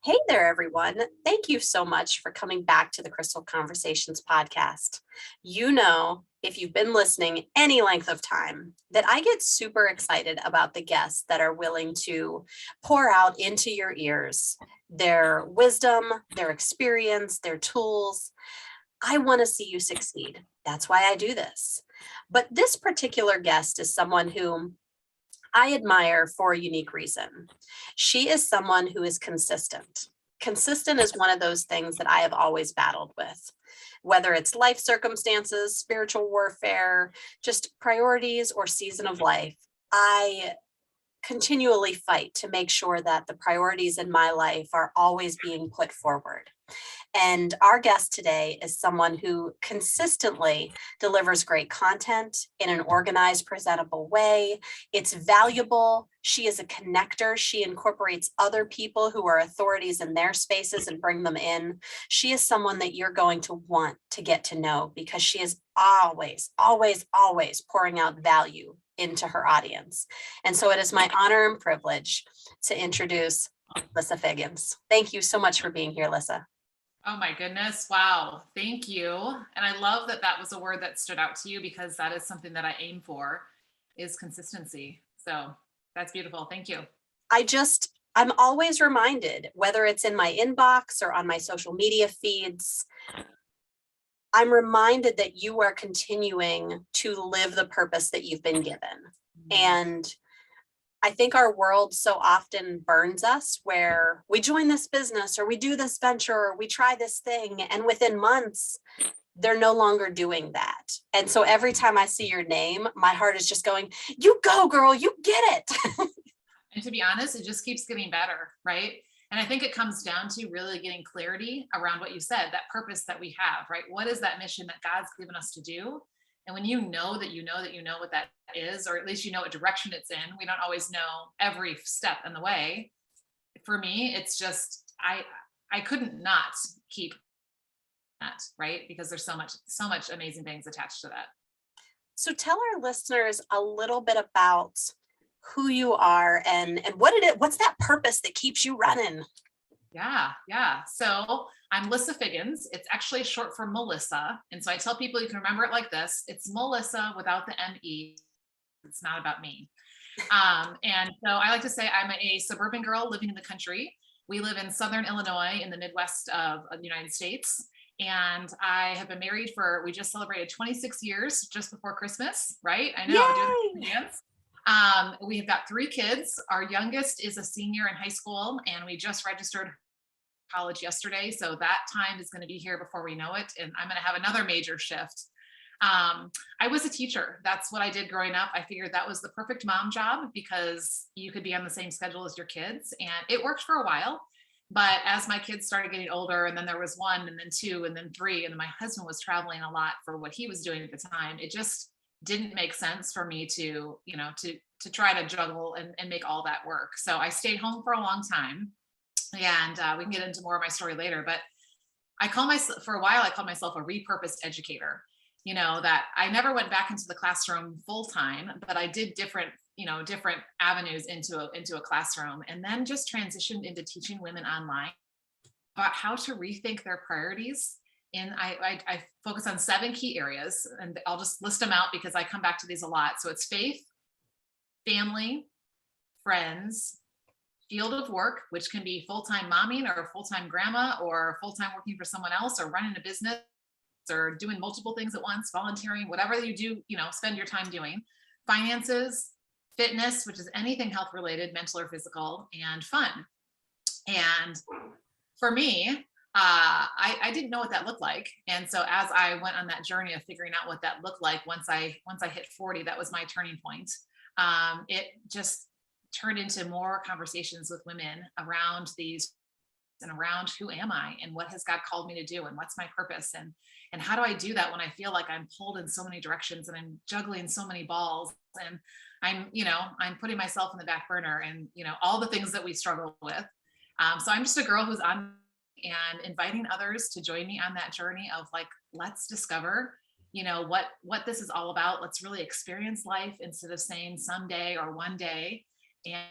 Hey there, everyone. Thank you so much for coming back to the Crystal Conversations podcast. You know, if you've been listening any length of time, that I get super excited about the guests that are willing to pour out into your ears their wisdom, their experience, their tools. I want to see you succeed. That's why I do this. But this particular guest is someone who I admire for a unique reason. She is someone who is consistent. Consistent is one of those things that I have always battled with, whether it's life circumstances, spiritual warfare, just priorities, or season of life. I continually fight to make sure that the priorities in my life are always being put forward. And our guest today is someone who consistently delivers great content in an organized, presentable way. It's valuable. She is a connector. She incorporates other people who are authorities in their spaces and bring them in. She is someone that you're going to want to get to know because she is always, always, always pouring out value into her audience. And so it is my honor and privilege to introduce Lissa Figgins. Thank you so much for being here, Lissa. Oh my goodness. Wow. Thank you. And I love that that was a word that stood out to you because that is something that I aim for is consistency. So that's beautiful. Thank you. I'm always reminded, whether it's in my inbox or on my social media feeds, I'm reminded that you are continuing to live the purpose that you've been given. And I think our world so often burns us where we join this business or we do this venture or we try this thing. And within months, they're no longer doing that. And so every time I see your name, my heart is just going, you go, girl, you get it. And to be honest, it just keeps getting better, right? And I think it comes down to really getting clarity around what you said, that purpose that we have, right? What is that mission that God's given us to do? And when you know that you know that you know what that is, or at least you know what direction it's in, we don't always know every step in the way. For me, it's just I couldn't not keep that, right? Because there's so much amazing things attached to that. So tell our listeners a little bit about who you are and what it is, what's that purpose that keeps you running? Yeah. So I'm Lissa Figgins. It's actually short for Melissa. And so I tell people you can remember it like this. It's Melissa without the M-E. It's not about me. And so I like to say I'm a suburban girl living in the country. We live in Southern Illinois in the Midwest of the United States. And I have been married we just celebrated 26 years just before Christmas, right? I know, doing the dance. We have got 3 kids. Our youngest is a senior in high school, and we just registered college yesterday. So that time is going to be here before we know it. And I'm going to have another major shift. I was a teacher. That's what I did growing up. I figured that was the perfect mom job because you could be on the same schedule as your kids. And it worked for a while. But as my kids started getting older, and then there was 1, and then 2, and then 3, and then my husband was traveling a lot for what he was doing at the time, it just didn't make sense for me to, to try to juggle and make all that work. So I stayed home for a long time. And we can get into more of my story later, but for a while, I called myself a repurposed educator, that I never went back into the classroom full time, but I did different avenues into a classroom, and then just transitioned into teaching women online about how to rethink their priorities. And I focus on 7 key areas, and I'll just list them out because I come back to these a lot. So it's faith, family, friends, field of work, which can be full-time momming or full-time grandma or full-time working for someone else or running a business or doing multiple things at once, volunteering, whatever you do, spend your time doing. Finances, fitness, which is anything health related, mental or physical, and fun. And for me, I didn't know what that looked like. And so as I went on that journey of figuring out what that looked like, once I hit 40, that was my turning point. It just turned into more conversations with women around these and around who am I and what has God called me to do and what's my purpose and how do I do that when I feel like I'm pulled in so many directions and I'm juggling so many balls and I'm putting myself in the back burner and all the things that we struggle with. So I'm just a girl who's on and inviting others to join me on that journey of like, let's discover what this is all about. Let's really experience life instead of saying someday or one day. And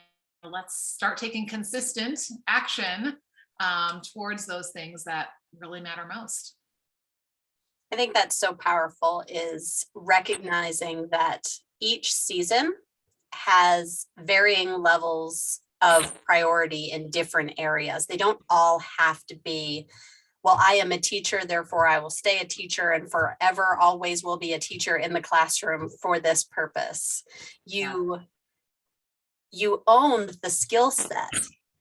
let's start taking consistent action towards those things that really matter most. I think that's so powerful, is recognizing that each season has varying levels of priority in different areas. They don't all have to be, well, I am a teacher, therefore I will stay a teacher and forever always will be a teacher in the classroom for this purpose. You owned the skill set,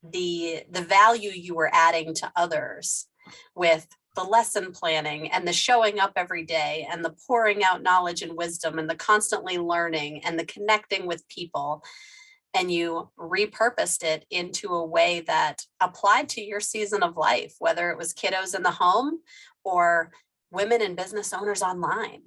the value you were adding to others with the lesson planning and the showing up every day and the pouring out knowledge and wisdom and the constantly learning and the connecting with people. And you repurposed it into a way that applied to your season of life, whether it was kiddos in the home or women and business owners online.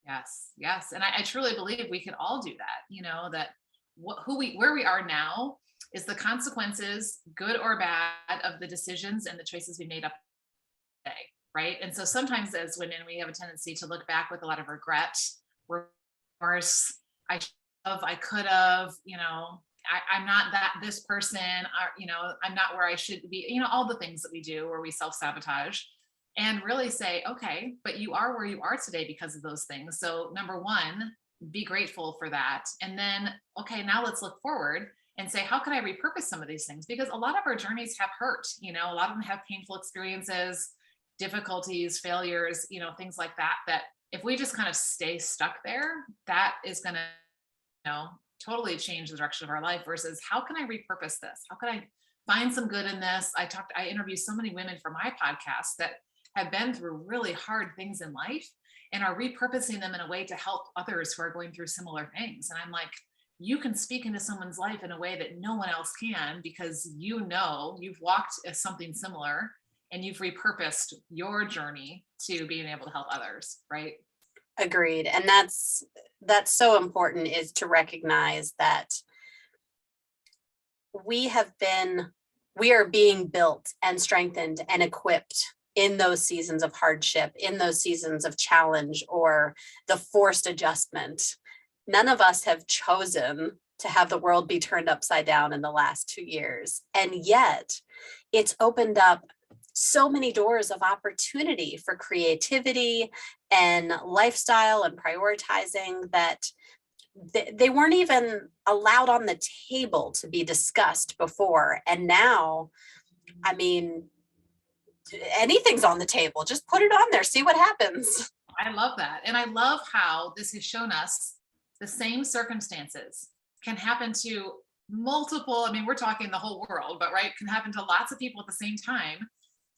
Yes, yes. And I truly believe we can all do that, that where we are now is the consequences, good or bad, of the decisions and the choices we made up today, right? And so sometimes as women, we have a tendency to look back with a lot of regret, remorse. I could have, I'm not this person, or, I'm not where I should be, all the things that we do where we self-sabotage, and really say, okay, but you are where you are today because of those things. So number one, be grateful for that. And then, okay, now let's look forward and say, how can I repurpose some of these things? Because a lot of our journeys have hurt, a lot of them have painful experiences, difficulties, failures, things like that, that if we just kind of stay stuck there, that is going to, totally change the direction of our life, versus how can I repurpose this? How can I find some good in this? I interview so many women for my podcast that have been through really hard things in life and are repurposing them in a way to help others who are going through similar things. And I'm like, you can speak into someone's life in a way that no one else can, because you've walked as something similar and you've repurposed your journey to being able to help others, right? Agreed. And that's so important, is to recognize that we are being built and strengthened and equipped in those seasons of hardship, in those seasons of challenge or the forced adjustment. None of us have chosen to have the world be turned upside down in the last 2 years. And yet it's opened up so many doors of opportunity for creativity and lifestyle and prioritizing that they weren't even allowed on the table to be discussed before. And now, I mean, anything's on the table. Just put it on there, see what happens. I love that. And I love how this has shown us the same circumstances can happen to multiple, we're talking the whole world, but right, can happen to lots of people at the same time,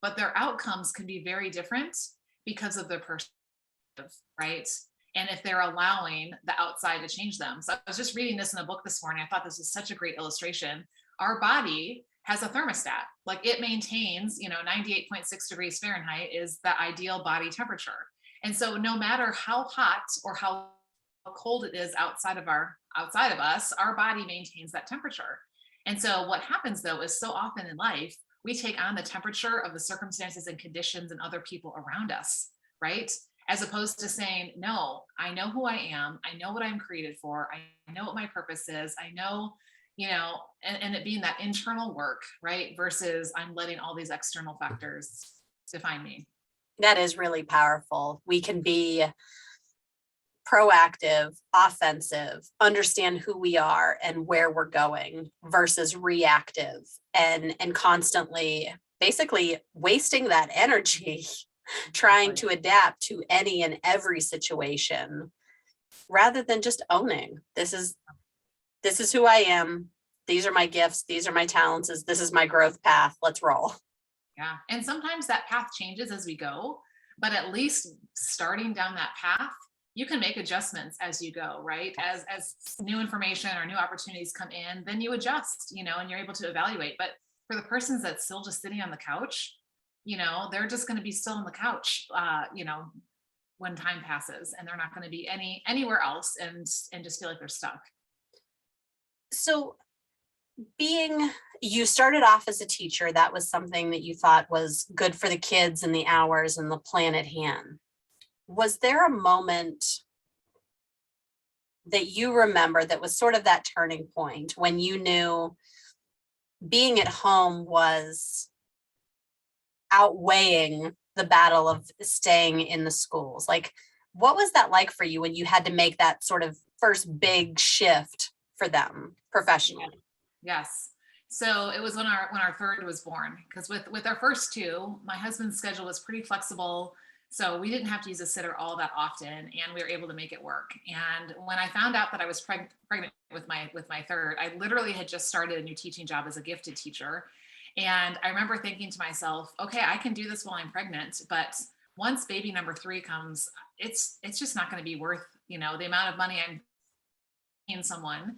but their outcomes can be very different because of their perspective, right? And if they're allowing the outside to change them. So I was just reading this in a book this morning. I thought this was such a great illustration. Our body has a thermostat, like it maintains, 98.6 degrees Fahrenheit is the ideal body temperature. And so no matter how hot or how cold it is outside of us, our body maintains that temperature. And so what happens though is so often in life, we take on the temperature of the circumstances and conditions and other people around us, right? As opposed to saying, no, I know who I am. I know what I'm created for. I know what my purpose is. I know, and it being that internal work, right? Versus I'm letting all these external factors define me. That is really powerful. We can be proactive, offensive, understand who we are and where we're going, versus reactive and constantly basically wasting that energy trying to adapt to any and every situation, rather than just owning, this is who I am. These are my gifts. These are my talents. This is my growth path. Let's roll. Yeah. And sometimes that path changes as we go, but at least starting down that path, you can make adjustments as you go, right? As new information or new opportunities come in, then you adjust, and you're able to evaluate. But for the persons that's still just sitting on the couch, they're just going to be still on the couch, when time passes, and they're not going to be anywhere else and just feel like they're stuck. So you started off as a teacher, that was something that you thought was good for the kids and the hours and the plan at hand. Was there a moment that you remember that was sort of that turning point when you knew being at home was outweighing the battle of staying in the schools. Like, what was that like for you when you had to make that sort of first big shift for them professionally? Yes. So it was when our third was born, because with our first two, my husband's schedule was pretty flexible. So we didn't have to use a sitter all that often, and we were able to make it work. And when I found out that I was pregnant with my third, I literally had just started a new teaching job as a gifted teacher. And I remember thinking to myself, okay, I can do this while I'm pregnant, but once baby number three comes, it's just not going to be worth, the amount of money I'm paying someone.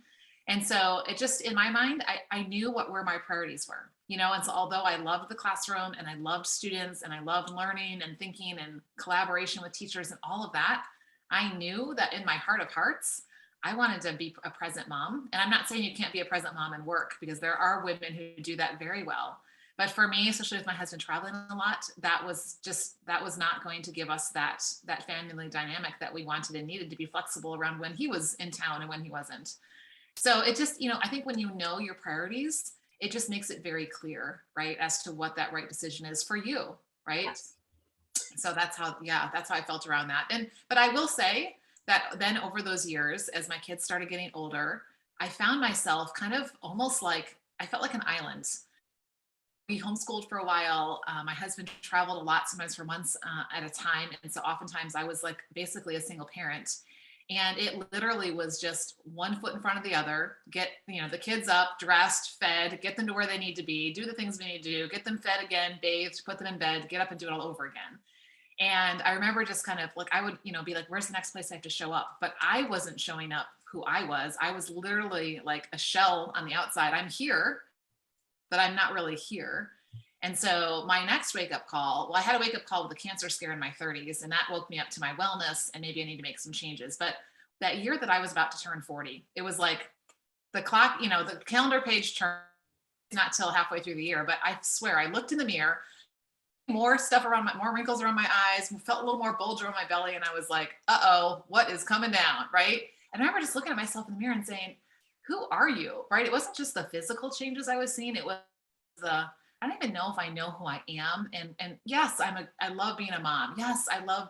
And so it just, in my mind, I knew where my priorities were, and so although I loved the classroom and I loved students and I loved learning and thinking and collaboration with teachers and all of that, I knew that in my heart of hearts, I wanted to be a present mom. And I'm not saying you can't be a present mom and work, because there are women who do that very well. But for me, especially with my husband traveling a lot, that was not going to give us that family dynamic that we wanted and needed to be flexible around when he was in town and when he wasn't. So it just, I think when you know your priorities, it just makes it very clear, right, as to what that right decision is for you, right? Yes. So that's how I felt around that. But I will say that then over those years, as my kids started getting older, I found myself kind of almost like, I felt like an island. We homeschooled for a while. My husband traveled a lot, sometimes for months at a time. And so oftentimes I was like basically a single parent. And it literally was just one foot in front of the other, get, the kids up, dressed, fed, get them to where they need to be, do the things we need to do, get them fed again, bathed, put them in bed, get up and do it all over again. And I remember just kind of like, I would, be like, where's the next place I have to show up? But I wasn't showing up who I was. I was literally like a shell on the outside. I'm here, but I'm not really here. And so my next wake up call, well, I had a wake up call with a cancer scare in my 30s, and that woke me up to my wellness, and maybe I need to make some changes. But that year that I was about to turn 40, it was like the clock, the calendar page turned not till halfway through the year. But I swear, I looked in the mirror, more stuff around more wrinkles around my eyes, felt a little more bulge around my belly. And I was like, uh-oh, what is coming down, right? And I remember just looking at myself in the mirror and saying, who are you, right? It wasn't just the physical changes I was seeing. It was I don't even know if I know who I am. And yes, I love being a mom. Yes, I love,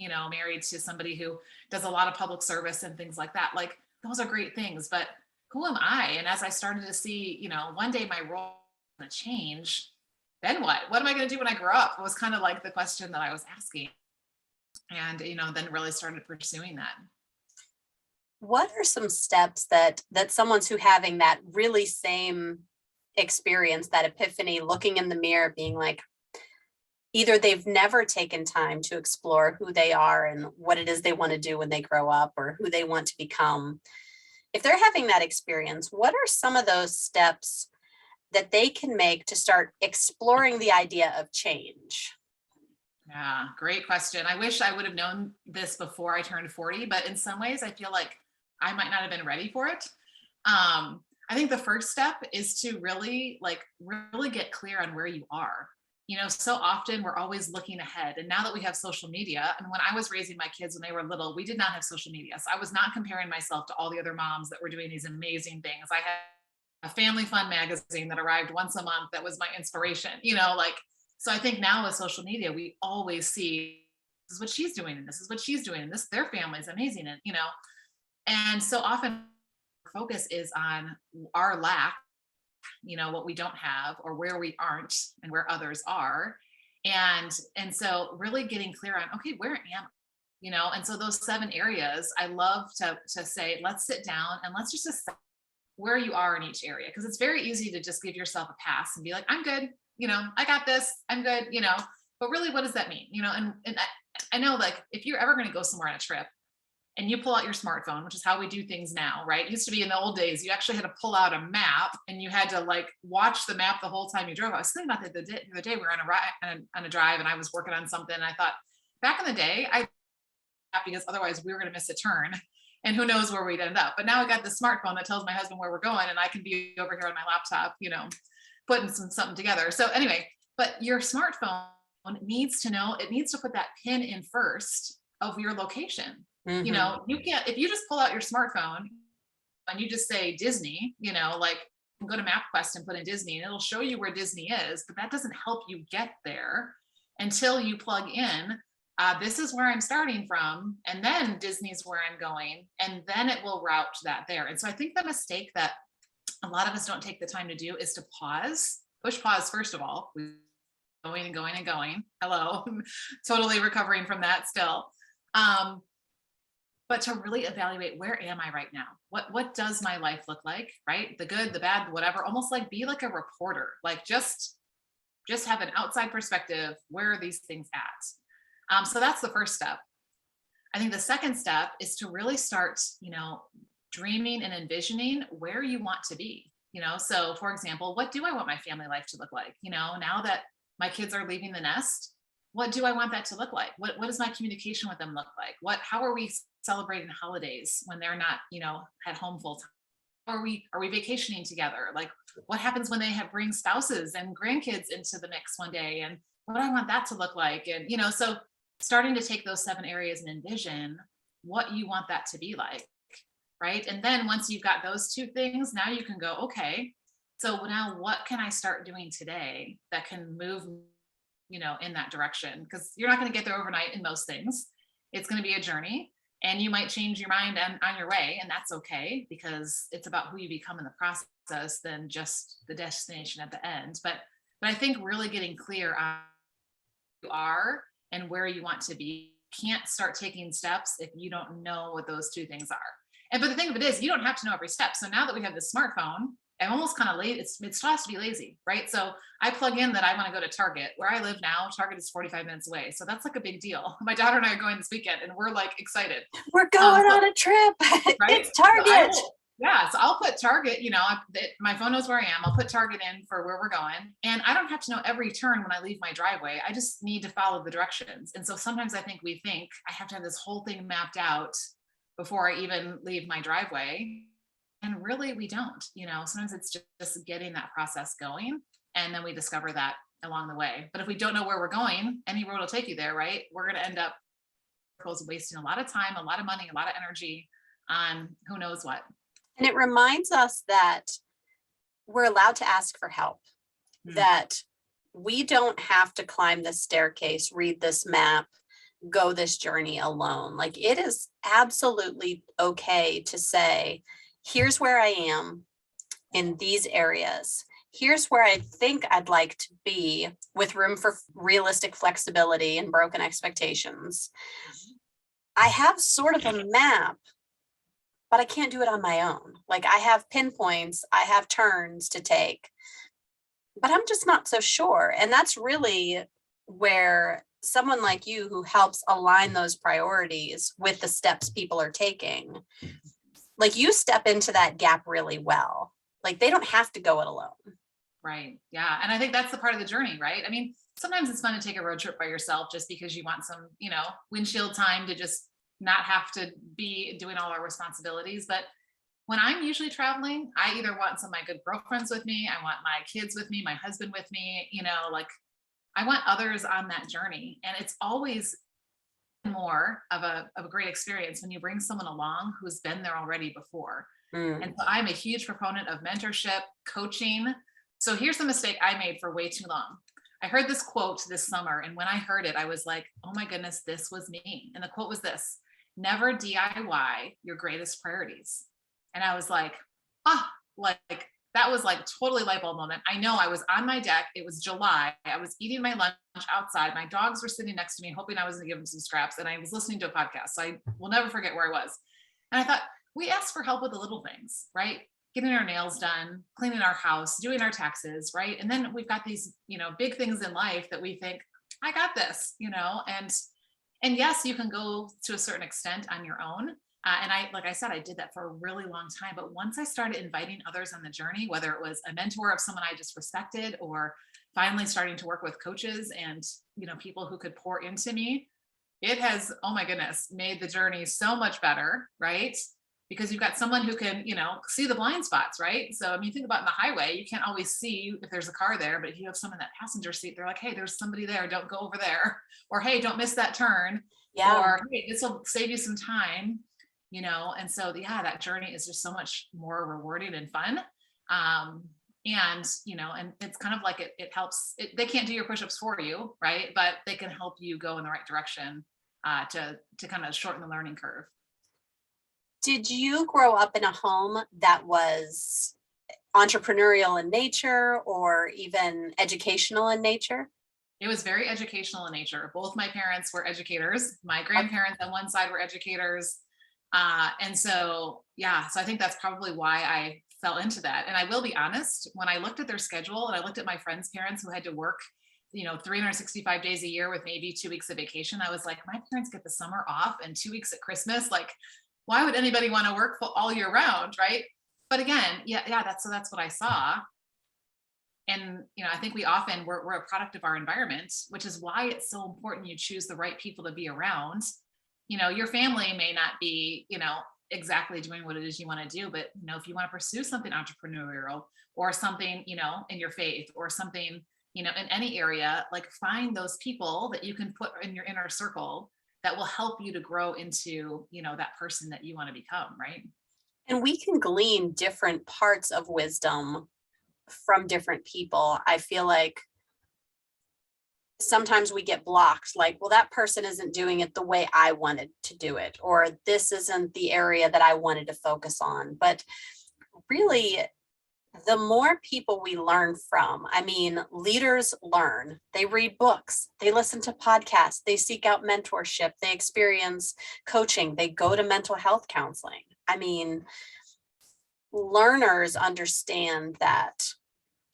married to somebody who does a lot of public service and things like that. Like, those are great things, but who am I? And as I started to see, one day my role is going to change, then what? What am I going to do when I grow up? It was kind of like the question that I was asking. And, then really started pursuing that. What are some steps that someone's who having that really same experience, that epiphany, looking in the mirror, being like, either they've never taken time to explore who they are and what it is they want to do when they grow up, or who they want to become. If they're having that experience, what are some of those steps that they can make to start exploring the idea of change? Yeah, great question. I wish I would have known this before I turned 40, but in some ways I feel like I might not have been ready for it. I think the first step is to really get clear on where you are. So often we're always looking ahead. And now that we have social media, and when I was raising my kids when they were little, we did not have social media. So I was not comparing myself to all the other moms that were doing these amazing things. I had a family fun magazine that arrived once a month that was my inspiration, so I think now with social media, we always see, this is what she's doing, and this is what she's doing, and their family is amazing. And so often focus is on our lack, what we don't have, or where we aren't and where others are. And so really getting clear on, okay, where am I? And so those 7 areas, I love to say, let's sit down and let's just assess where you are in each area. Because it's very easy to just give yourself a pass and be like, I'm good. I got this, I'm good, but really, what does that mean? And I know, like, if you're ever going to go somewhere on a trip and you pull out your smartphone, which is how we do things now, right? It used to be in the old days, you actually had to pull out a map and you had to watch the map the whole time you drove. I was thinking about that the day we were on a drive and I was working on something. And I thought, back in the day, because otherwise we were going to miss a turn and who knows where we'd end up. But now I got the smartphone that tells my husband where we're going, and I can be over here on my laptop, putting something together. So anyway, but your smartphone needs to know, it needs to put that pin in first of your location. Mm-hmm. You can't, if you just pull out your smartphone and you just say Disney, go to MapQuest and put in Disney and it'll show you where Disney is, but that doesn't help you get there until you plug in, this is where I'm starting from, and then Disney's where I'm going, and then it will route that there. And so I think the mistake that a lot of us don't take the time to do is to pause, push pause, first of all, going and going and going. Hello, totally recovering from that still. But to really evaluate, where am I right now? What does my life look like, right? The good, the bad, whatever, almost like be like a reporter, like just have an outside perspective. Where are these things at? So that's the first step. I think the second step is to really start, dreaming and envisioning where you want to be. So for example, what do I want my family life to look like? Now that my kids are leaving the nest, what do I want that to look like? What does my communication with them look like? How are we celebrating holidays when they're not, at home full time? Are we vacationing together? Like, what happens when they bring spouses and grandkids into the mix one day? And what do I want that to look like? And, so starting to take those 7 areas and envision what you want that to be like, right? And then once you've got those 2 things, now you can go, okay, so now what can I start doing today that can move, in that direction? Because you're not going to get there overnight in most things. It's going to be a journey, and you might change your mind on your way, and that's okay, because it's about who you become in the process than just the destination at the end. But I think really getting clear on who you are and where you want to be. Can't start taking steps if you don't know what those 2 things are. But the thing of it is, you don't have to know every step. So now that we have the smartphone, I'm almost kind of late. It starts to be lazy, right? So I plug in that I want to go to Target. Where I live now, Target is 45 minutes away. So that's like a big deal. My daughter and I are going this weekend, and we're like excited. We're going on a trip. Right? It's Target. So I'll put Target, my phone knows where I am. I'll put Target in for where we're going. And I don't have to know every turn when I leave my driveway. I just need to follow the directions. And so sometimes I think we think I have to have this whole thing mapped out before I even leave my driveway. And really, we don't. Sometimes it's just getting that process going. And then we discover that along the way. But if we don't know where we're going, any road will take you there, right? We're going to end up wasting a lot of time, a lot of money, a lot of energy on who knows what. And it reminds us that we're allowed to ask for help, that we don't have to climb this staircase, read this map, go this journey alone. Like, it is absolutely okay to say, here's where I am in these areas. Here's where I think I'd like to be, with room for realistic flexibility and broken expectations. I have sort of a map, but I can't do it on my own. Like, I have pinpoints, I have turns to take, but I'm just not so sure. And that's really where someone like you, who helps align those priorities with the steps people are taking, like, you step into that gap really well. Like, they don't have to go it alone. Right. Yeah. And I think that's the part of the journey, right? I mean, sometimes it's fun to take a road trip by yourself just because you want some, windshield time to just not have to be doing all our responsibilities. But when I'm usually traveling, I either want some of my good girlfriends with me, I want my kids with me, my husband with me, like, I want others on that journey. And it's always more of a great experience when you bring someone along who's been there already before. And so I'm a huge proponent of mentorship, coaching. So here's the mistake I made for way too long. I heard this quote this summer, and when I heard it, I was like, oh my goodness, this was me. And the quote was this: never DIY your greatest priorities. And I was like, that was like totally light bulb moment. I know I was on my deck. It was July. I was eating my lunch outside. My dogs were sitting next to me, hoping I was going to give them some scraps. And I was listening to a podcast. So I will never forget where I was. And I thought, we ask for help with the little things, right? Getting our nails done, cleaning our house, doing our taxes, right? And then we've got these, big things in life that we think, I got this, and yes, you can go to a certain extent on your own. And like I said, I did that for a really long time. But once I started inviting others on the journey, whether it was a mentor of someone I just respected, or finally starting to work with coaches and, people who could pour into me, it has, oh my goodness, made the journey so much better, right? Because you've got someone who can, see the blind spots, right? So, I mean, think about in the highway, you can't always see if there's a car there, but if you have someone in that passenger seat, they're like, hey, there's somebody there, don't go over there. Or, hey, don't miss that turn. Yeah. Or, hey, this will save you some time, and so, yeah, that journey is just so much more rewarding and fun. And and it's kind of like it helps they can't do your push-ups for you, right? But they can help you go in the right direction, to kind of shorten the learning curve. Did you grow up in a home that was entrepreneurial in nature or even educational in nature? It was very educational in nature. Both my parents were educators. My Okay. grandparents on one side were educators. And so, yeah, so I think that's probably why I fell into that. And I will be honest, when I looked at their schedule and I looked at my friends' parents who had to work, 365 days a year with maybe 2 weeks of vacation, I was like, my parents get the summer off and 2 weeks at Christmas. Like, why would anybody want to work all year round? Right. But again, yeah, that's what I saw. And I think we often we're a product of our environment, which is why it's so important you choose the right people to be around. Your family may not be exactly doing what it is you want to do, but if you want to pursue something entrepreneurial or something in your faith or something in any area, like find those people that you can put in your inner circle that will help you to grow into that person that you want to become, right? And we can glean different parts of wisdom from different people. I feel like sometimes we get blocked, like, well, that person isn't doing it the way I wanted to do it, or this isn't the area that I wanted to focus on. But really, the more people we learn from, I mean, leaders learn, they read books, they listen to podcasts, they seek out mentorship, they experience coaching, they go to mental health counseling. I mean, learners understand that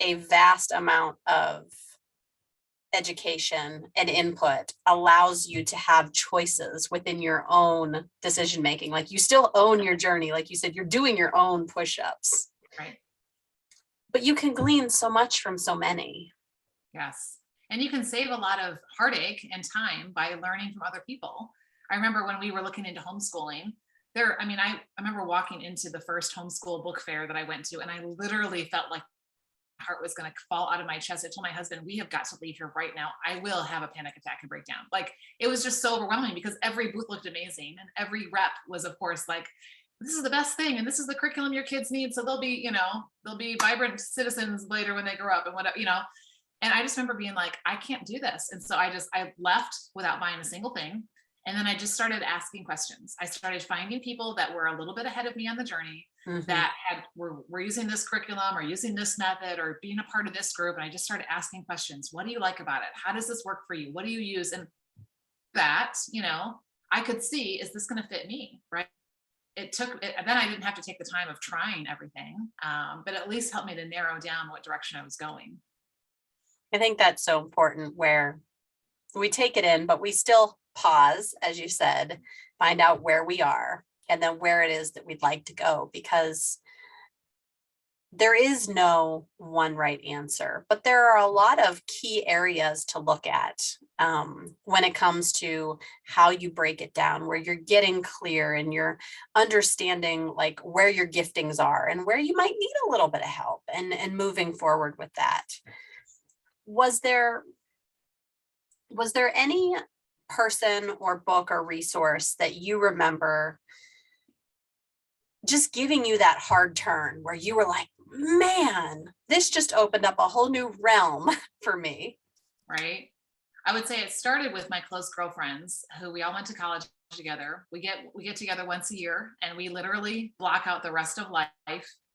a vast amount of education and input allows you to have choices within your own decision making. Like, you still own your journey. Like you said, you're doing your own push-ups, Right. but you can glean so much from so many. Yes. And you can save a lot of heartache and time by learning from other people. I remember when we were looking into homeschooling, I remember walking into the first homeschool book fair that I went to, and I literally felt like my heart was going to fall out of my chest. I told my husband, we have got to leave here right now. I will have a panic attack and breakdown. Like, it was just so overwhelming because every booth looked amazing. And every rep was, of course, like, this is the best thing. And this is the curriculum your kids need. So they'll be vibrant citizens later when they grow up and whatever. And I just remember being like, I can't do this. And so I left without buying a single thing. And then I just started asking questions. I started finding people that were a little bit ahead of me on the journey, Mhm. that were using this curriculum or using this method or being a part of this group. And I just started asking questions. What do you like about it? How does this work for you? What do you use? And that, I could see, is this going to fit me? Right. It took it, and then I didn't have to take the time of trying everything, but at least helped me to narrow down what direction I was going. I think that's so important, where we take it in, but we still pause, as you said, find out where we are and then where it is that we'd like to go, because there is no one right answer, but there are a lot of key areas to look at when it comes to how you break it down, where you're getting clear and you're understanding like where your giftings are and where you might need a little bit of help, and moving forward with that. Was there any person or book or resource that you remember just giving you that hard turn where you were like, man, this just opened up a whole new realm for me? Right. I would say it started with my close girlfriends who we all went to college together. We get together once a year and we literally block out the rest of life.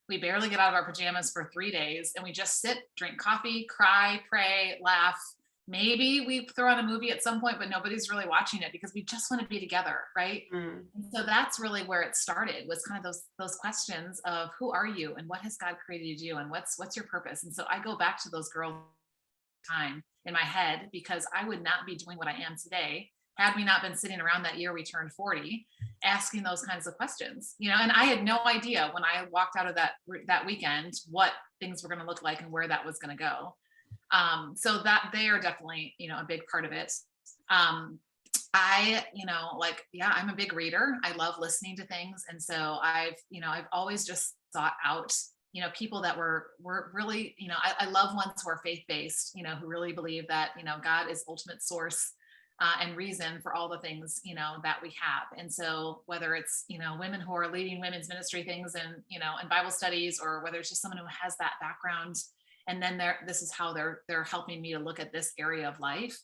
We barely get out of our pajamas for 3 days and we just sit, drink coffee, cry, pray, laugh. Maybe we throw on a movie at some point, but nobody's really watching it because we just want to be together, right? Mm. And so that's really where it started, was kind of those questions of who are you and what has God created you to do and what's your purpose? And so I go back to those girls time in my head because I would not be doing what I am today had we not been sitting around that year we turned 40 asking those kinds of questions. And I had no idea when I walked out of that weekend what things were going to look like and where that was going to go. So that they are definitely a big part of it. I'm a big reader. I love listening to things. And so I've always just sought out people that were really, I love ones who are faith-based, who really believe that, God is ultimate source and reason for all the things, that we have. And so whether it's, women who are leading women's ministry things and, and Bible studies, or whether it's just someone who has that background, and then this is how they're helping me to look at this area of life,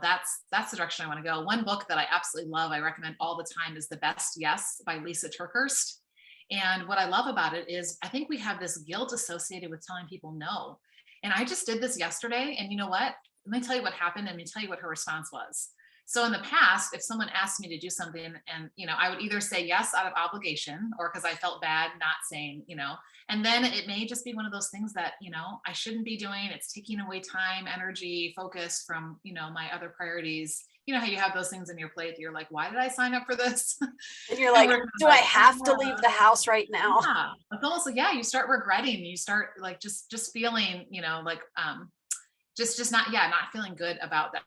that's the direction I want to go. One book that I absolutely love, I recommend all the time, is The Best Yes by Lissa. And what I love about it is I think we have this guilt associated with telling people no. And I just did this yesterday. And you know what? Let me tell you what happened. And let me tell you what her response was. So in the past, if someone asked me to do something and, I would either say yes out of obligation, or because I felt bad not saying, and then it may just be one of those things that, I shouldn't be doing. It's taking away time, energy, focus from, my other priorities. You know how you have those things in your plate that you're like, why did I sign up for this? And you're like, do I have to leave the house right now? Yeah. It's almost like, you start regretting, you start like just feeling, just not feeling good about that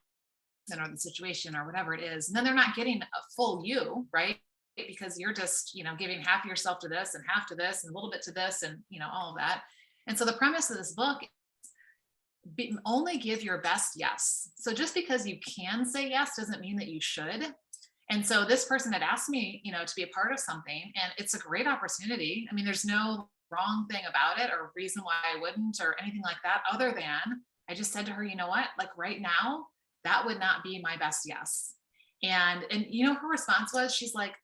or the situation or whatever it is. And then they're not getting a full you, right? Because you're just, giving half of yourself to this and half to this and a little bit to this and, all of that. And so the premise of this book, only give your best yes. So just because you can say yes doesn't mean that you should. And so this person had asked me, to be a part of something, and it's a great opportunity. I mean, there's no wrong thing about it or reason why I wouldn't or anything like that, other than I just said to her, you know what, like right now, that would not be my best yes. And her response was, she's like,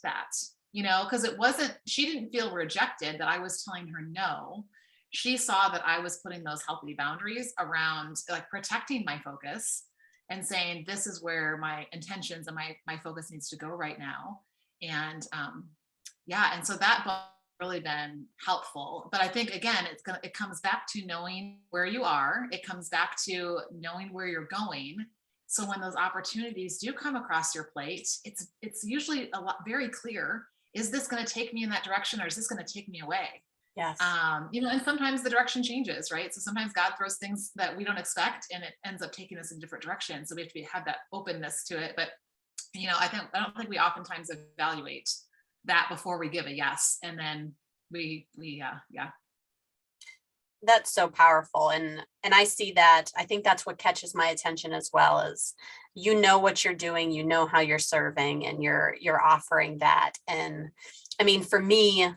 that, because she didn't feel rejected that I was telling her no. She saw that I was putting those healthy boundaries around like protecting my focus and saying, this is where my intentions and my focus needs to go right now. And and so that book really been helpful. But I think again, it comes back to knowing where you are. It comes back to knowing where you're going. So when those opportunities do come across your plate, it's usually very clear. Is this going to take me in that direction, or is this going to take me away? Yes. And sometimes the direction changes, right? So sometimes God throws things that we don't expect and it ends up taking us in different directions. So we have to have that openness to it. But, I don't think we oftentimes evaluate that before we give a yes. And then we That's so powerful. And I see that. I think that's what catches my attention as well, is what you're doing, how you're serving, and you're offering that. And I mean, for me,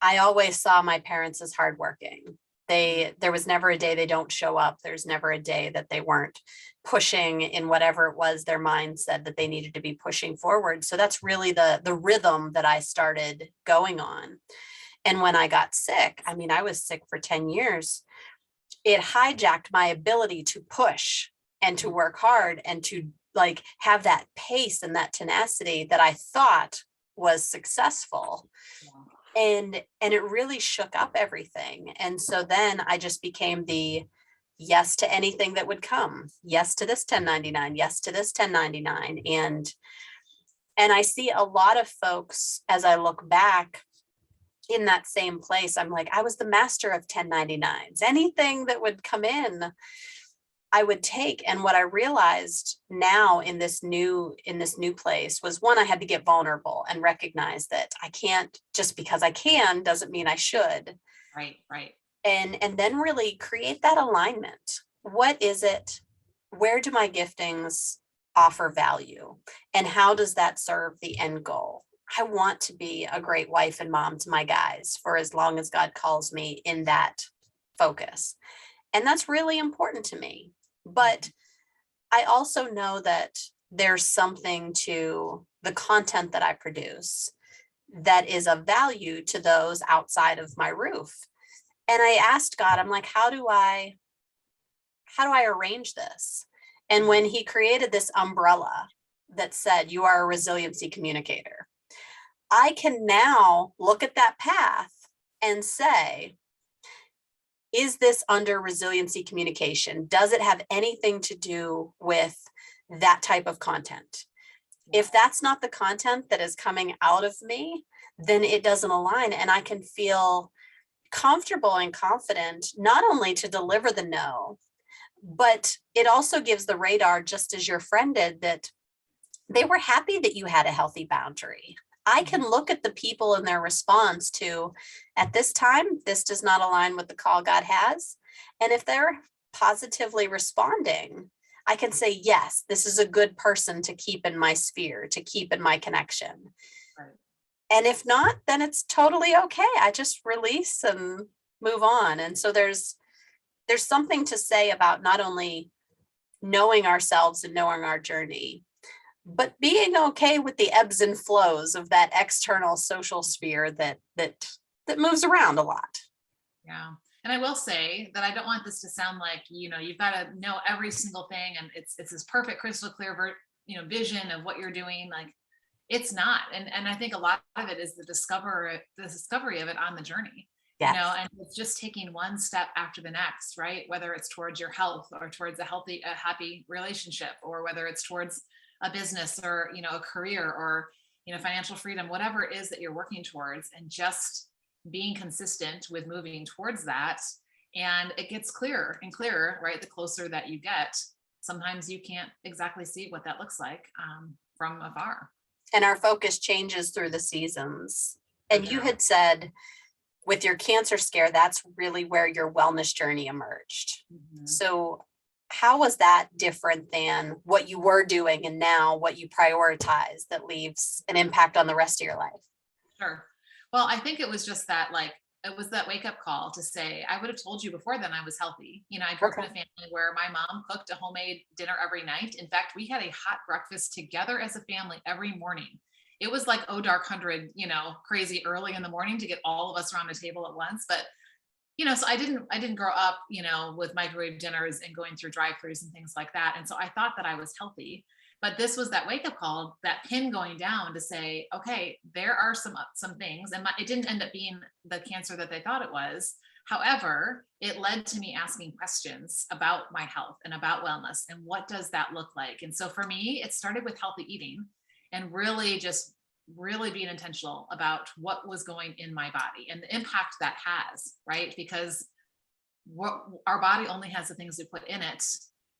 I always saw my parents as hardworking. There was never a day they don't show up. There's never a day that they weren't pushing in whatever it was their mind said that they needed to be pushing forward. So that's really the rhythm that I started going on. And when I got sick, I mean, I was sick for 10 years. It hijacked my ability to push and to work hard and to like have that pace and that tenacity that I thought was successful. And it really shook up everything. And so then I just became the yes to anything that would come. Yes to this 1099, yes to this 1099. And I see a lot of folks, as I look back in that same place, I'm like, I was the master of 1099s. Anything that would come in, I would take. And what I realized now in this new place was, one, I had to get vulnerable and recognize that I can't, just because I can doesn't mean I should. Right. And then really create that alignment. What is it? Where do my giftings offer value? And how does that serve the end goal? I want to be a great wife and mom to my guys for as long as God calls me in that focus. And that's really important to me. But I also know that there's something to the content that I produce that is of value to those outside of my roof. And I asked God, I'm like, how do I arrange this? And when he created this umbrella that said, you are a resiliency communicator, I can now look at that path and say, is this under resiliency communication? Does it have anything to do with that type of content? If that's not the content that is coming out of me, then it doesn't align. And I can feel comfortable and confident, not only to deliver the no, but it also gives the radar, just as your friend did, that they were happy that you had a healthy boundary. I can look at the people and their response to, at this time, this does not align with the call God has. And if they're positively responding, I can say, yes, this is a good person to keep in my sphere, to keep in my connection. Right. And if not, then it's totally okay. I just release and move on. And so there's something to say about not only knowing ourselves and knowing our journey, but being okay with the ebbs and flows of that external social sphere that moves around a lot. Yeah. And I will say that I don't want this to sound like, you've got to know every single thing and it's this perfect crystal clear vision of what you're doing. Like, it's not. And I think a lot of it is the discovery of it on the journey, Yes. and it's just taking one step after the next, right? Whether it's towards your health or towards a happy relationship, or whether it's towards a business or, a career or, financial freedom, whatever it is that you're working towards, and just being consistent with moving towards that. And it gets clearer and clearer, right? The closer that you get, sometimes you can't exactly see what that looks like from afar. And our focus changes through the seasons. So And you true. had said with your cancer scare, that's really where your wellness journey emerged. Mhm. So how was that different than what you were doing and now what you prioritize that leaves an impact on the rest of your life? Sure. Well, I think it was just that, like, it was that wake up call to say, I would have told you before then I was healthy. I grew up in Okay. a family where my mom cooked a homemade dinner every night. In fact, we had a hot breakfast together as a family every morning. It was like, oh, dark hundred, crazy early in the morning to get all of us around the table at once. But so I didn't grow up, with microwave dinners and going through drive-throughs and things like that. And so I thought that I was healthy. But this was that wake-up call, that pin going down to say, okay, there are some things, and it didn't end up being the cancer that they thought it was. However, it led to me asking questions about my health and about wellness and what does that look like. And so for me, it started with healthy eating and really being intentional about what was going in my body and the impact that has, right? Because our body only has the things we put in it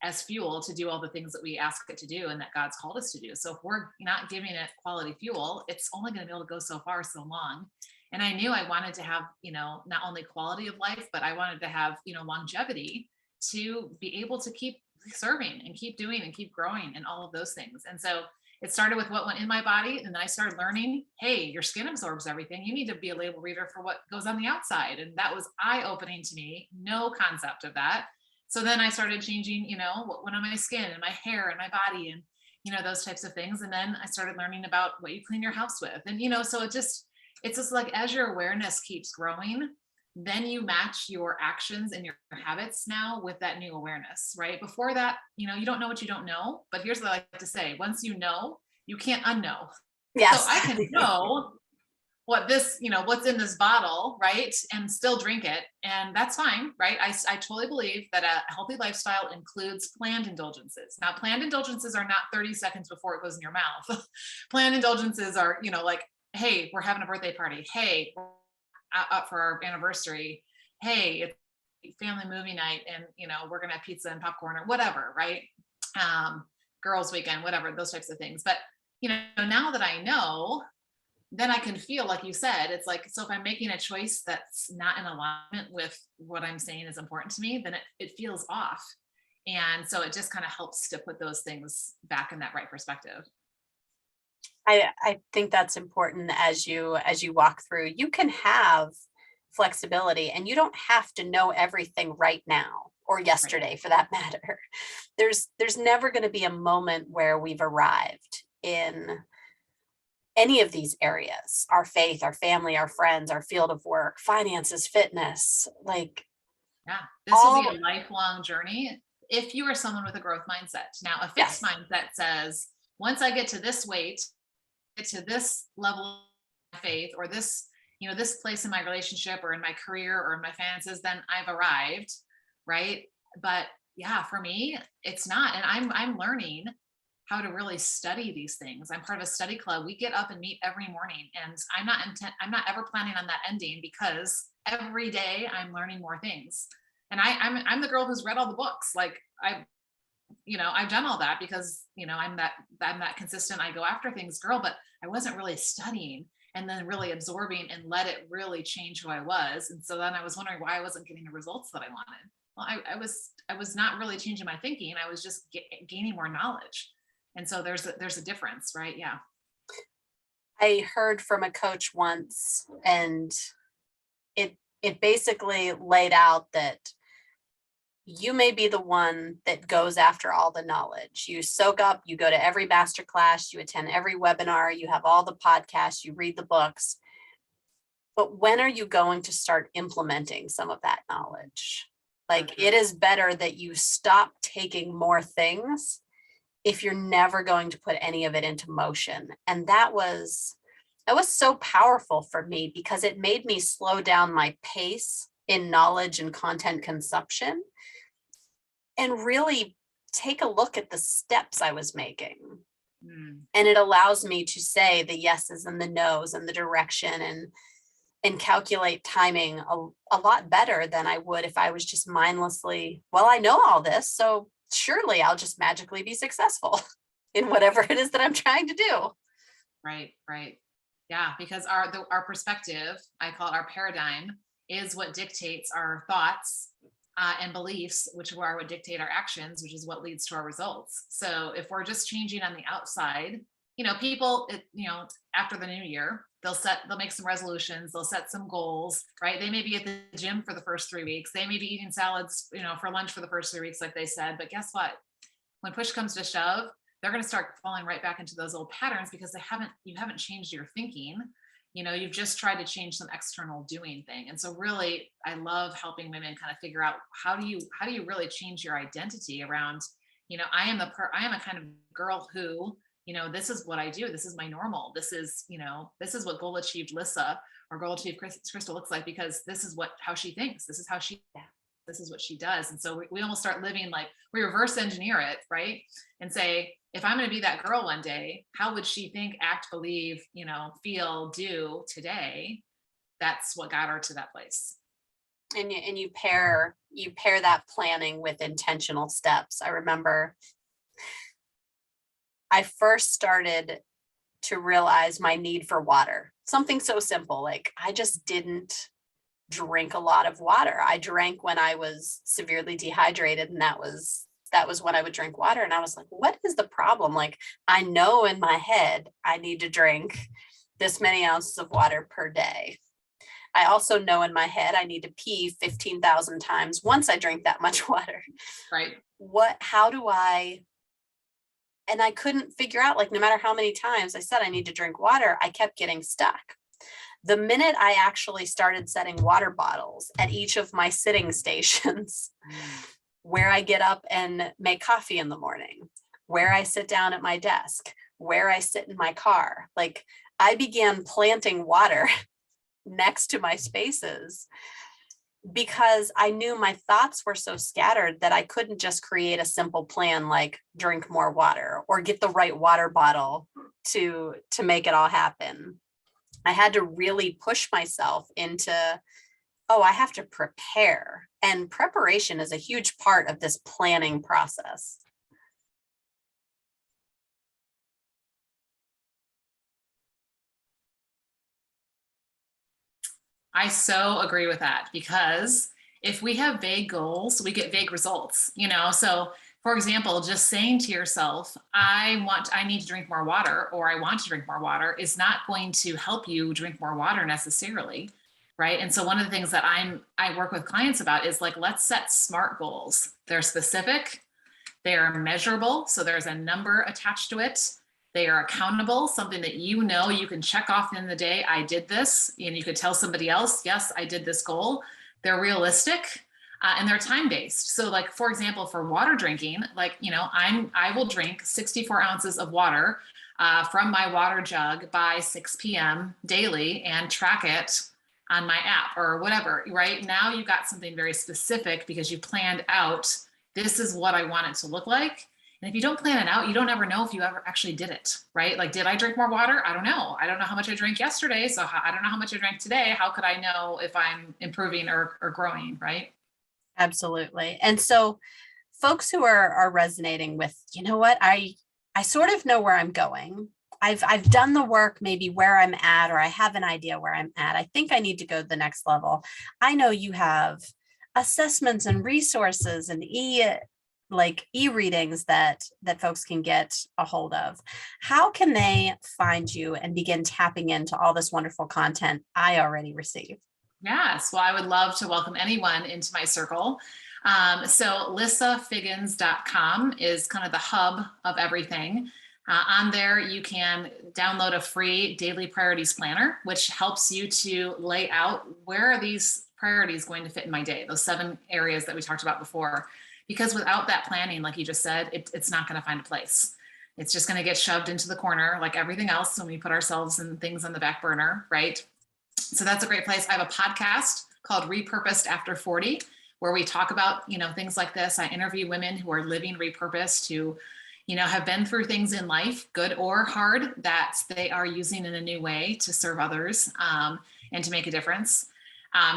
as fuel to do all the things that we ask it to do and that God's called us to do. So if we're not giving it quality fuel, it's only going to be able to go so far, so long. And I knew I wanted to have, not only quality of life, but I wanted to have, longevity to be able to keep serving and keep doing and keep growing and all of those things. And so it started with what went in my body. And then I started learning, hey, your skin absorbs everything. You need to be a label reader for what goes on the outside. And that was eye opening to me. No concept of that. So then I started changing, what went on my skin and my hair and my body and, those types of things. And then I started learning about what you clean your house with. And, so it's just like, as your awareness keeps growing, then you match your actions and your habits now with that new awareness, right? Before that, you don't know what you don't know. But here's what I like to say: once you know, you can't unknow. So Yes. I can know what's in this bottle, right? And still drink it. And that's fine, right? I totally believe that a healthy lifestyle includes planned indulgences. Now, planned indulgences are not 30 seconds before it goes in your mouth. Planned indulgences are, like, hey, we're having a birthday party. Hey, we're up for our anniversary. Hey, it's family movie night and, we're going to have pizza and popcorn or whatever, right? Girls weekend, whatever, those types of things. But, now that I know, then I can feel, like you said, it's like, so if I'm making a choice that's not in alignment with what I'm saying is important to me, then it feels off. And so it just kind of helps to put those things back in that right perspective. I think that's important as you walk through. You can have flexibility and you don't have to know everything right now or Right. yesterday for that matter. There's never going to be a moment where we've arrived in any of these areas, our faith, our family, our friends, our field of work, finances, fitness, like Yeah. This will be a all. lifelong journey if you are someone with a growth mindset. Now, a fixed Yes. mindset says, once I get to this weight, get to this level of faith, or this place in my relationship or in my career or in my finances, then I've arrived, right? But yeah, for me, it's not. And I'm learning how to really study these things. I'm part of a study club. We get up and meet every morning, and I'm not ever planning on that ending, because every day I'm learning more things. And I'm the girl who's read all the books. Like, I've done all that because, I'm that consistent. I go after things, girl, but I wasn't really studying and then really absorbing and let it really change who I was. And so then I was wondering why I wasn't getting the results that I wanted. well, I was not really changing my thinking. I was just gaining more knowledge. And so there's a difference, right? Yeah. I heard from a coach once, and it basically laid out that you may be the one that goes after all the knowledge. You soak up, you go to every masterclass, you attend every webinar, you have all the podcasts, you read the books. But when are you going to start implementing some of that knowledge? Like, it is better that you stop taking more things if you're never going to put any of it into motion. And that was so powerful for me, because it made me slow down my pace in knowledge and content consumption and really take a look at the steps I was making. And it allows me to say the yeses and the nos and the direction, and calculate timing a lot better than I would if I was just mindlessly, well, I know all this, so surely I'll just magically be successful in whatever it is that I'm trying to do. Right, right. Yeah, because our perspective, I call it our paradigm, is what dictates our thoughts and beliefs, which are what dictate our actions, which is what leads to our results. So if we're just changing on the outside, people, after the new year, they'll make some resolutions, they'll set some goals, right? They may be at the gym for the first 3 weeks. They may be eating salads, for lunch for the first 3 weeks, like they said. But guess what? When push comes to shove, they're going to start falling right back into those old patterns, because you haven't changed your thinking. You've just tried to change some external doing thing. And so really, I love helping women kind of figure out how do you really change your identity around, I am a kind of girl who, this is what I do. This is my normal. This is what goal achieved Lissa or goal achieved Crystal looks like, because this is how she thinks. This is what she does. And so we almost start living like we reverse engineer it, right? And say, if I'm going to be that girl one day, how would she think, act, believe, feel, do today? That's what got her to that place. And you pair that planning with intentional steps. I remember I first started to realize my need for water. Something so simple, like I just didn't drink a lot of water. I drank when I was severely dehydrated, and that was when I would drink water. And I was like, what is the problem? Like, I know in my head I need to drink this many ounces of water per day. I also know in my head I need to pee 15,000 times once I drink that much water. Right. How do I? And I couldn't figure out, like, no matter how many times I said I need to drink water, I kept getting stuck. The minute I actually started setting water bottles at each of my sitting stations, where I get up and make coffee in the morning, where I sit down at my desk, where I sit in my car, like, I began planting water next to my spaces, because I knew my thoughts were so scattered that I couldn't just create a simple plan like drink more water or get the right water bottle to make it all happen. I had to really push myself into, I have to prepare. And preparation is a huge part of this planning process. I so agree with that, because if we have vague goals, we get vague results, So for example, just saying to yourself, I need to drink more water, or I want to drink more water, is not going to help you drink more water necessarily. Right. And so one of the things that I work with clients about is like, let's set SMART goals. They're specific, they are measurable. So there's a number attached to it. They are accountable, something that you can check off in the day. I did this, and you could tell somebody else, yes, I did this goal. They're realistic, and they're time-based. So like, for example, for water drinking, like, I will drink 64 ounces of water from my water jug by 6 p.m. daily and track it on my app or whatever, right? Now you got something very specific because you planned out, this is what I want it to look like. And if you don't plan it out, you don't ever know if you ever actually did it, right? Like, did I drink more water? I don't know. I don't know how much I drank yesterday. So I don't know how much I drank today. How could I know if I'm improving or growing, right? Absolutely. And so folks who are resonating with, I sort of know where I'm going. I've done the work, maybe where I'm at, or I have an idea where I'm at. I think I need to go to the next level. I know you have assessments and resources and e-readings that folks can get a hold of, how can they find you and begin tapping into all this wonderful content I already receive? Yes. Well, I would love to welcome anyone into my circle. So lissafiggins.com is kind of the hub of everything. On there, you can download a free daily priorities planner, which helps you to lay out where are these priorities going to fit in my day, those 7 areas that we talked about before. Because without that planning, like you just said, it's not going to find a place. It's just going to get shoved into the corner like everything else when we put ourselves and things on the back burner, right? So that's a great place. I have a podcast called Repurposed After 40, where we talk about, things like this. I interview women who are living repurposed, who, have been through things in life, good or hard, that they are using in a new way to serve others and to make a difference.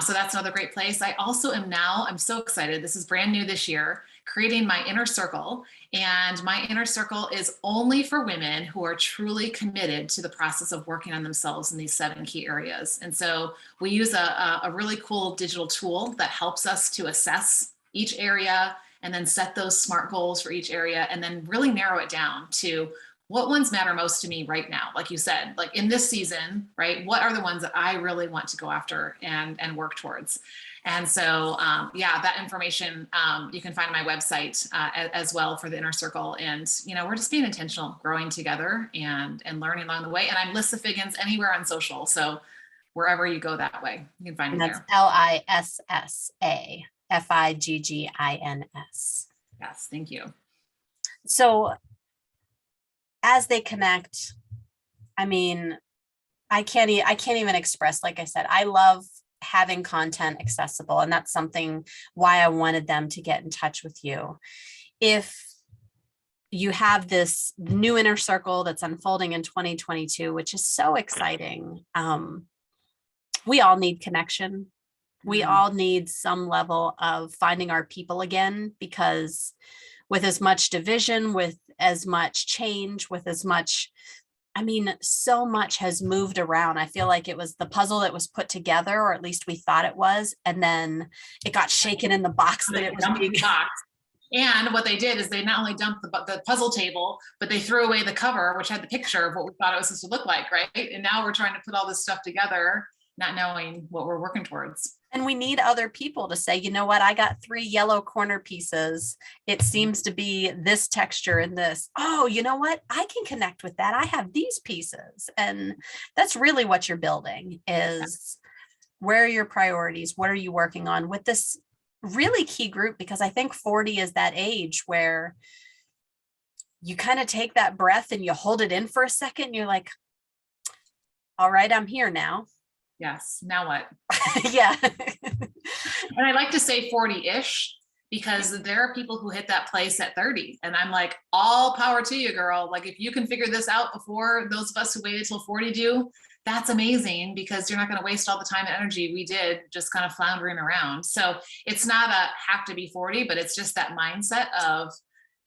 So that's another great place. I also I'm so excited. This is brand new this year, creating my inner circle. And my inner circle is only for women who are truly committed to the process of working on themselves in these 7 key areas. And so we use a really cool digital tool that helps us to assess each area and then set those SMART goals for each area and then really narrow it down to what ones matter most to me right now. Like you said, like in this season, right? What are the ones that I really want to go after and work towards? And so, that information you can find on my website as well for the inner circle. And, we're just being intentional, growing together and learning along the way. And I'm Lissa Figgins anywhere on social. So wherever you go that way, you can find And me that's there. LISSAFIGGINS. Yes, thank you. So as they connect, I mean, I can't even express, like I said, I love having content accessible. And that's something why I wanted them to get in touch with you. If you have this new inner circle that's unfolding in 2022, which is so exciting. We all need connection. We all need some level of finding our people again, because with as much division, with as much change, with as much, so much has moved around. I feel like it was the puzzle that was put together, or at least we thought it was, and then it got shaken in the box that it was being. And what they did is they not only dumped the puzzle table, but they threw away the cover, which had the picture of what we thought it was supposed to look like, right? And now we're trying to put all this stuff together, not knowing what we're working towards. And we need other people to say, you know what, I got 3 yellow corner pieces. It seems to be this texture and this. Oh, you know what? I can connect with that. I have these pieces. And that's really what you're building is where are your priorities? What are you working on with this really key group? Because I think 40 is that age where you kind of take that breath and you hold it in for a second. And you're like, all right, I'm here now. Yes. Now what? Yeah. And I like to say 40-ish because there are people who hit that place at 30. And I'm like, all power to you, girl. Like if you can figure this out before those of us who waited till 40 do, that's amazing, because you're not going to waste all the time and energy we did just kind of floundering around. So it's not a have to be 40, but it's just that mindset of,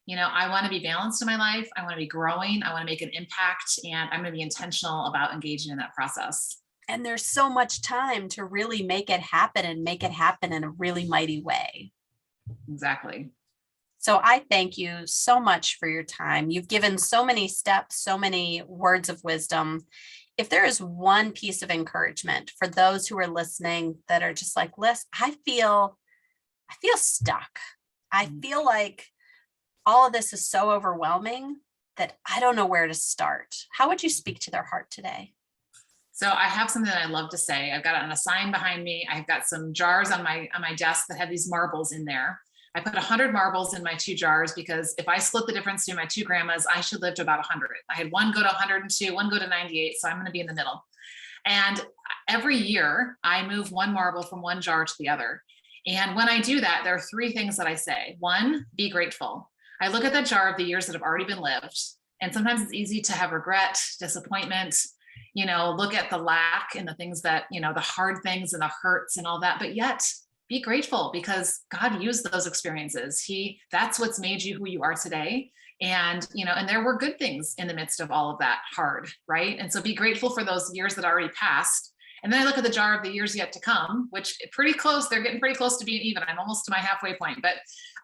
I want to be balanced in my life. I want to be growing. I want to make an impact, and I'm going to be intentional about engaging in that process. And there's so much time to really make it happen and make it happen in a really mighty way. Exactly. So I thank you so much for your time. You've given so many steps, so many words of wisdom. If there is one piece of encouragement for those who are listening that are just like, Liz, I feel stuck. I feel like all of this is so overwhelming that I don't know where to start. How would you speak to their heart today? So I have something that I love to say. I've got it on a sign behind me. I've got some jars on my desk that have these marbles in there. I put 100 marbles in my 2 jars because if I split the difference between my 2 grandmas, I should live to about 100. I had one go to 102, one go to 98. So I'm going to be in the middle. And every year I move one marble from one jar to the other. And when I do that, there are 3 things that I say. 1, be grateful. I look at that jar of the years that have already been lived. And sometimes it's easy to have regret, disappointment, look at the lack and the things that, the hard things and the hurts and all that, but yet be grateful because God used those experiences. That's what's made you who you are today. And, and there were good things in the midst of all of that hard, right? And so be grateful for those years that already passed. And then I look at the jar of the years yet to come, which pretty close, they're getting pretty close to being even. I'm almost to my halfway point, but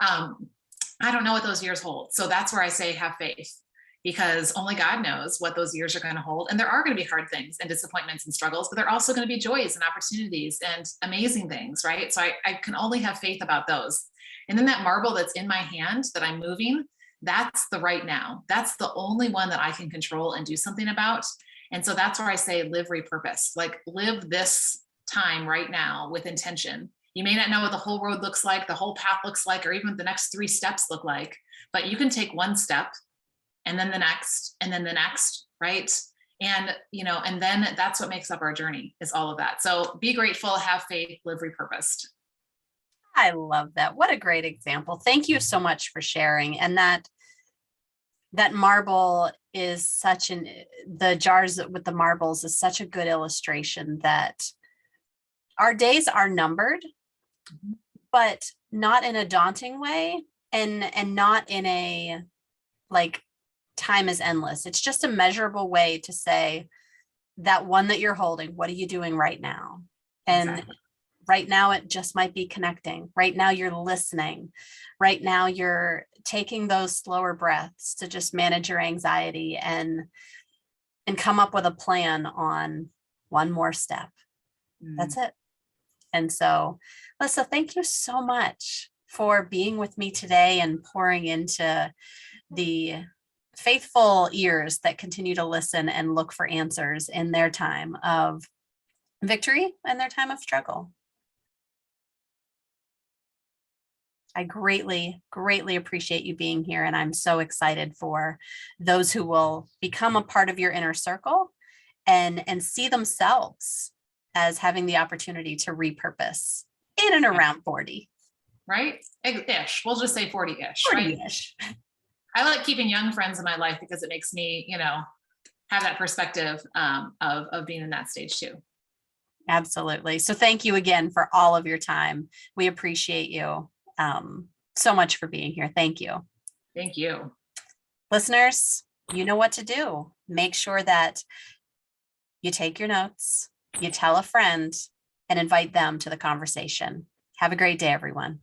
I don't know what those years hold. So that's where I say have faith, because only God knows what those years are going to hold. And there are going to be hard things and disappointments and struggles, but there are also going to be joys and opportunities and amazing things, right? So I can only have faith about those. And then that marble that's in my hand that I'm moving, that's the right now. That's the only one that I can control and do something about. And so that's where I say live repurpose, like live this time right now with intention. You may not know what the whole road looks like, the whole path looks like, or even the next 3 steps look like, but you can take one step and then the next, and then the next, right? And, and then that's what makes up our journey, is all of that. So be grateful, have faith, live repurposed. I love that. What a great example. Thank you so much for sharing. And that marble is the jars with the marbles is such a good illustration that our days are numbered, but not in a daunting way, and not in a like time is endless. It's just a measurable way to say that one that you're holding, what are you doing right now? And Exactly. right now it just might be connecting. Right now you're listening. Right now you're taking those slower breaths to just manage your anxiety and come up with a plan on one more step. That's it. And so, Lissa, thank you so much for being with me today and pouring into the faithful ears that continue to listen and look for answers in their time of victory and their time of struggle. I greatly, greatly appreciate you being here. And I'm so excited for those who will become a part of your inner circle and see themselves as having the opportunity to repurpose in and around 40. Right? Ish. We'll just say 40-ish. 40-ish. Right? I like keeping young friends in my life because it makes me, have that perspective of being in that stage too. Absolutely. So thank you again for all of your time. We appreciate you so much for being here. Thank you. Thank you. Listeners, you know what to do. Make sure that you take your notes, you tell a friend, and invite them to the conversation. Have a great day, everyone.